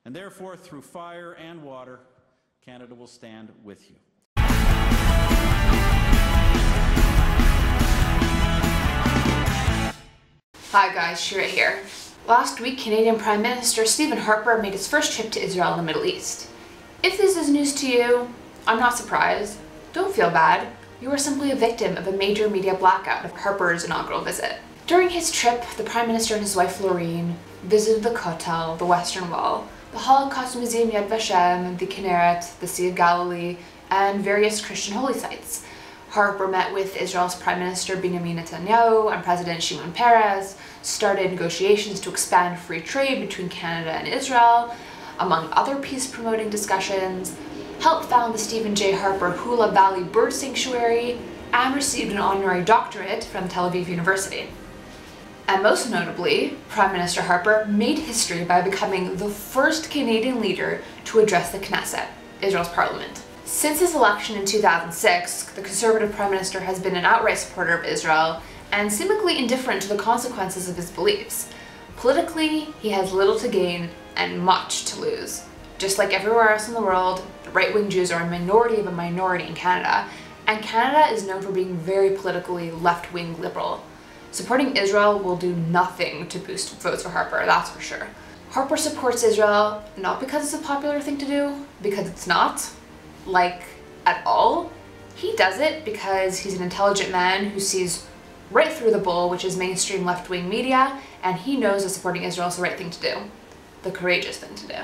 And therefore, through fire and water, Canada will stand with you. Hi guys, Shira here. Last week, Canadian Prime Minister Stephen Harper made his first trip to Israel and the Middle East. If this is news to you, I'm not surprised. Don't feel bad. You are simply a victim of a major media blackout of Harper's inaugural visit. During his trip, the Prime Minister and his wife Lorraine visited the Kotel, the Western Wall, the Holocaust Museum Yad Vashem, the Kinneret, the Sea of Galilee, and various Christian holy sites. Harper met with Israel's Prime Minister Benjamin Netanyahu and President Shimon Peres, started negotiations to expand free trade between Canada and Israel, among other peace-promoting discussions, helped found the Stephen J. Harper Hula Valley Bird Sanctuary, and received an honorary doctorate from Tel Aviv University. And most notably, Prime Minister Harper made history by becoming the first Canadian leader to address the Knesset, Israel's parliament. Since his election in 2006, the Conservative Prime Minister has been an outright supporter of Israel and seemingly indifferent to the consequences of his beliefs. Politically, he has little to gain and much to lose. Just like everywhere else in the world, the right-wing Jews are a minority of a minority in Canada, and Canada is known for being very politically left-wing liberal. Supporting Israel will do nothing to boost votes for Harper, that's for sure. Harper supports Israel not because it's a popular thing to do, because it's not, like, at all. He does it because he's an intelligent man who sees right through the bull, which is mainstream left-wing media, and he knows that supporting Israel is the right thing to do, the courageous thing to do.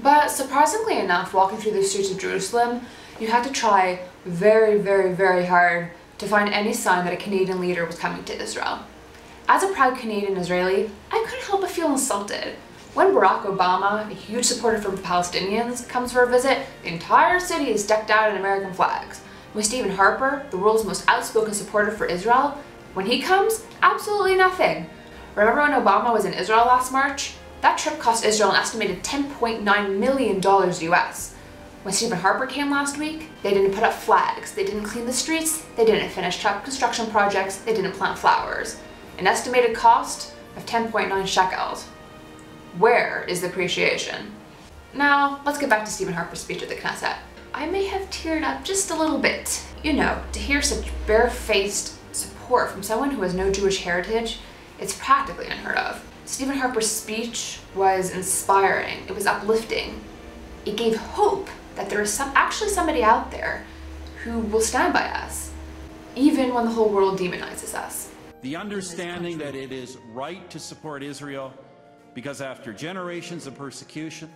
But surprisingly enough, walking through the streets of Jerusalem, you had to try very, very, very hard to find any sign that a Canadian leader was coming to Israel. As a proud Canadian Israeli, I couldn't help but feel insulted. When Barack Obama, a huge supporter for Palestinians, comes for a visit, the entire city is decked out in American flags. With Stephen Harper, the world's most outspoken supporter for Israel, when he comes, absolutely nothing. Remember when Obama was in Israel last March? That trip cost Israel an estimated $10.9 million US. When Stephen Harper came last week, they didn't put up flags, they didn't clean the streets, they didn't finish top construction projects, they didn't plant flowers. An estimated cost of 10.9 shekels. Where is the appreciation? Now, let's get back to Stephen Harper's speech at the Knesset. I may have teared up just a little bit. You know, to hear such barefaced support from someone who has no Jewish heritage, it's practically unheard of. Stephen Harper's speech was inspiring, it was uplifting. It gave hope that there is actually somebody out there who will stand by us, even when the whole world demonizes us. The understanding that it is right to support Israel because after generations of persecution,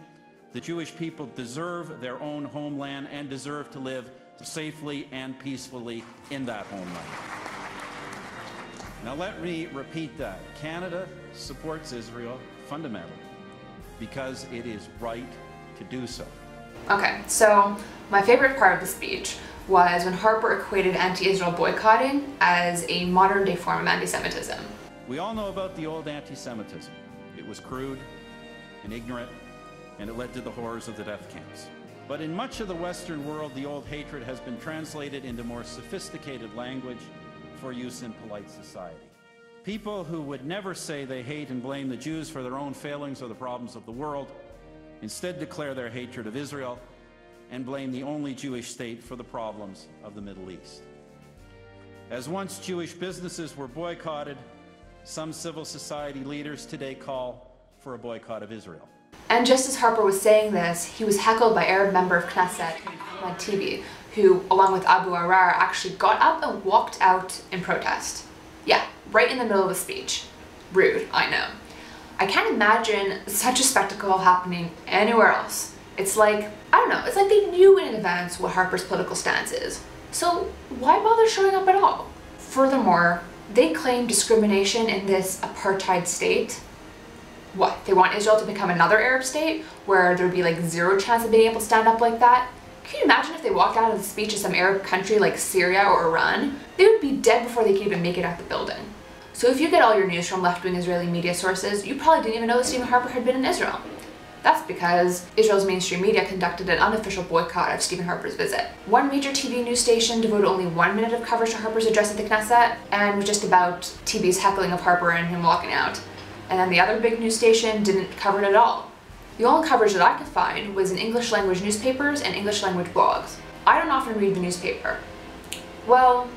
the Jewish people deserve their own homeland and deserve to live safely and peacefully in that homeland. Now let me repeat that. Canada supports Israel fundamentally because it is right to do so. Okay, so my favorite part of the speech was when Harper equated anti-Israel boycotting as a modern-day form of anti-Semitism. We all know about the old anti-Semitism. It was crude and ignorant, and it led to the horrors of the death camps. But in much of the Western world, the old hatred has been translated into more sophisticated language for use in polite society. People who would never say they hate and blame the Jews for their own failings or the problems of the world instead declare their hatred of Israel and blame the only Jewish state for the problems of the Middle East. As once Jewish businesses were boycotted, some civil society leaders today call for a boycott of Israel. And just as Harper was saying this, he was heckled by Arab member of Knesset, Ahmed Tibi, who, along with Abu Arar, actually got up and walked out in protest. Yeah, right in the middle of a speech. Rude, I know. I can't imagine such a spectacle happening anywhere else. It's like, I don't know, it's like they knew in advance what Harper's political stance is. So why bother showing up at all? Furthermore, they claim discrimination in this apartheid state. What, they want Israel to become another Arab state where there'd be like zero chance of being able to stand up like that? Can you imagine if they walked out of the speech in some Arab country like Syria or Iran? They would be dead before they could even make it out the building. So if you get all your news from left-wing Israeli media sources, you probably didn't even know that Stephen Harper had been in Israel. That's because Israel's mainstream media conducted an unofficial boycott of Stephen Harper's visit. One major TV news station devoted only 1 minute of coverage to Harper's address at the Knesset, and was just about TV's heckling of Harper and him walking out. And then the other big news station didn't cover it at all. The only coverage that I could find was in English language newspapers and English language blogs. I don't often read the newspaper. Well,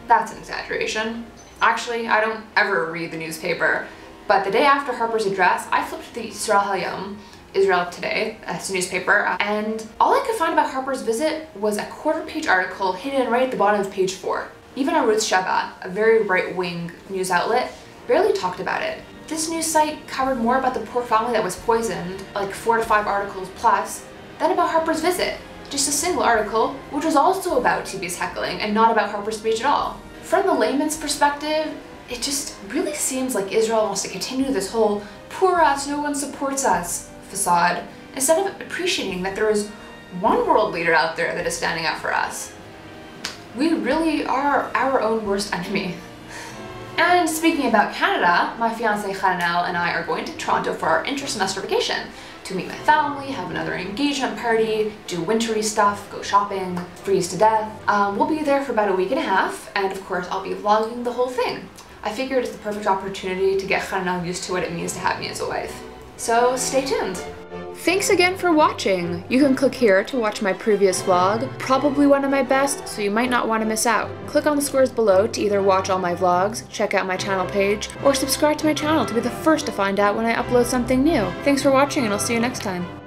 that's an exaggeration. Actually, I don't ever read the newspaper, but the day after Harper's address, I flipped to the Israel Hayom, Israel Today, that's a newspaper, and all I could find about Harper's visit was a quarter-page article hidden right at the bottom of page 4. Even Arutz Sheva, a very right-wing news outlet, barely talked about it. This news site covered more about the poor family that was poisoned, like 4 to 5 articles plus, than about Harper's visit. Just a single article, which was also about TB's heckling and not about Harper's speech at all. From the layman's perspective, it just really seems like Israel wants to continue this whole poor us, no one supports us facade, instead of appreciating that there is one world leader out there that is standing up for us. We really are our own worst enemy. And speaking about Canada, my fiance Chanel and I are going to Toronto for our inter-semester vacation to meet my family, have another engagement party, do wintry stuff, go shopping, freeze to death. We'll be there for about a week and a half, and of course I'll be vlogging the whole thing. I figured it's the perfect opportunity to get Chanel used to what it means to have me as a wife. So stay tuned. Thanks again for watching! You can click here to watch my previous vlog, probably one of my best, so you might not want to miss out. Click on the squares below to either watch all my vlogs, check out my channel page, or subscribe to my channel to be the first to find out when I upload something new. Thanks for watching and I'll see you next time.